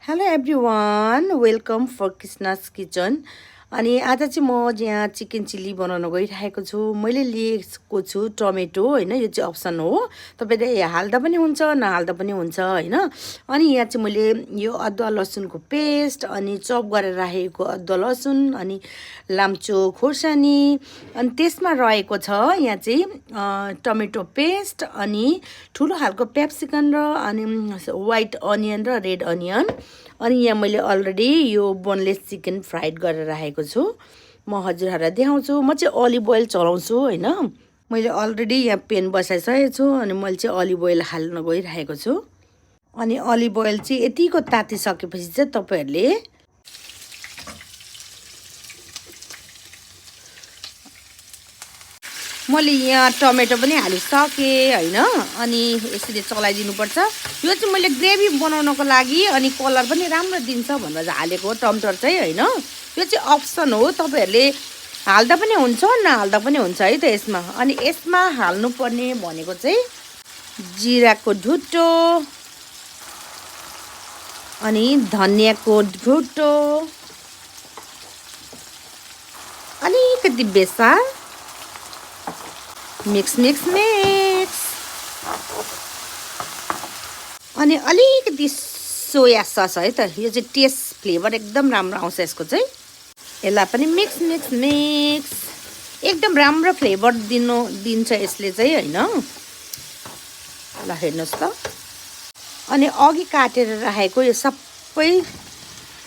Hello everyone welcome for Krishna's kitchen. अनि आज चाहिँ म यहाँ चिकन चिल्ली बनाउन गइरहेको छु। मैले लिएको छु टमेटो हैन, यो चाहिँ अप्सन हो, तपाईले हाल्दा पनि हुन्छ नहाल्दा पनि हुन्छ हैन। अनि यहाँ चाहिँ मैले यो अदुवा लसुनको पेस्ट अनि चप गरेर राखेको अदुवा लसुन अनि लाम्चो खोर्सानी अनि त्यसमा रहेको छ यहाँ चाहिँ टमेटो पेस्ट अनि ठुलो खालको पेप्सिकन र अनि व्हाइट अनियन र रेड अनियन। अनि यहाँ मैले अलरेडी यो बोनलेस चिकन फ्राइड गरेर राखेको छु। म हजुरहरूलाई देखाउँछु। म चाहिँ अलिभ ओइल चलाउँछु हैन। मैले अलरेडी यहाँ पेन बसाइसकेको छु अनि मैले चाहिँ अलिभ ओइल हाल्न गइरहेको छु। अनि अलिभ ओइल चाहिँ यतिको तातिसकेपछि चाहिँ तपाईहरुले मैले यहाँ टमेटो पनि हालिसकेँ हैन। अनि यसरी चलाइदिनुपर्छ। यो चाहिँ मैले ग्रेभी बनाउनको लागि अनि कलर पनि राम्रो दिन्छ भनेर हालेको टमाटर चाहिँ हैन। यो चाहिँ अप्सन हो, तपाईहरुले हाल्दा पनि हुन्छ नहाल्दा पनि हुन्छ है त यसमा। अनि यसमा हाल्नुपर्ने भनेको चाहिँ जिराको ढुट्टो अनि धनियाको ढुट्टो अलिकति बेसार मिक्स अनि अलिकति सोया सस है त। यो चाहिँ टेस्ट फ्लेभर एकदम राम्रो आउँछ यसको चाहिँ। यसलाई पनि मिक्स एकदम राम्रो फ्लेभर दिन्छ यसले चाहिँ हैन। ल हेर्नुस् त। अनि अघि काटेर राखेको यो सबै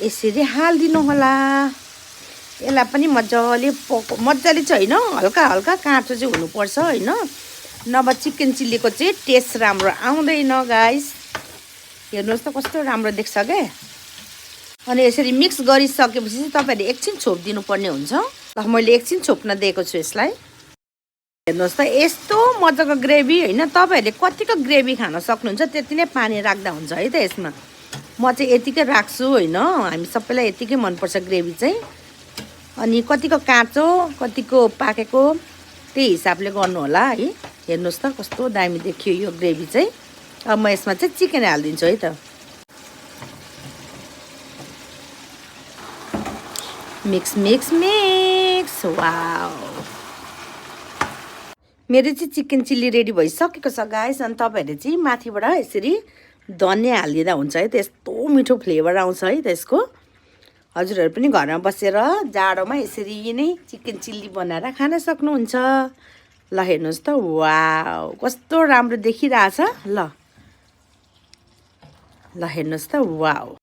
यसरी हाल्दिनु होला। यसलाई पनि मजाले चाहिँ हैन, हल्का हल्का काँचो चाहिँ हुनुपर्छ हैन, नभए चिकन चिल्लीको चाहिँ टेस्ट राम्रो आउँदैन गाइस। हेर्नुहोस् त कस्तो राम्रो देख्छ के। अनि यसरी मिक्स गरिसकेपछि चाहिँ तपाईहरुले एकछिन छोप्दिनु पर्ने हुन्छ। ल मैले एकछिन छोप्न दिएको छु यसलाई। हेर्नुहोस् त यस्तो मजाको ग्रेभी हैन। तपाईहरुले कतिको ग्रेभी खान सक्नुहुन्छ त्यति नै पानी राख्दा हुन्छ है त यसमा। म चाहिँ यतिकै राख्छु हैन। हामी सबैलाई यतिकै मनपर्छ ग्रेभी चाहिँ। अनि कतिको काँचो कतिको पाकेको त्यही हिसाबले गर्नु होला है। हेर्नुहोस् त कस्तो दामी देखियो यो ग्रेभी चाहिँ। अब म यसमा चाहिँ चिकन हाल्दिन्छु है त। Mix wow. मेरो चाहिँ चिकन चिल्ली रेडी भइसकेको छ गाइस। अनि तपाईहरुले चाहिँ माथिबाट यसरी धनिया हालिदिँदा हुन्छ है त। यस्तो मिठो फ्लेभर आउँछ है त यसको। हजुरहरु पनि घरमा बसेर जाडोमा यसरी नै चिकन चिल्ली बनाएर खान सक्नुहुन्छ। ल हेर्नुहोस् त वाउ कस्तो राम्रो देखिरहेछ। ल हेर्नुहोस् त वाउ।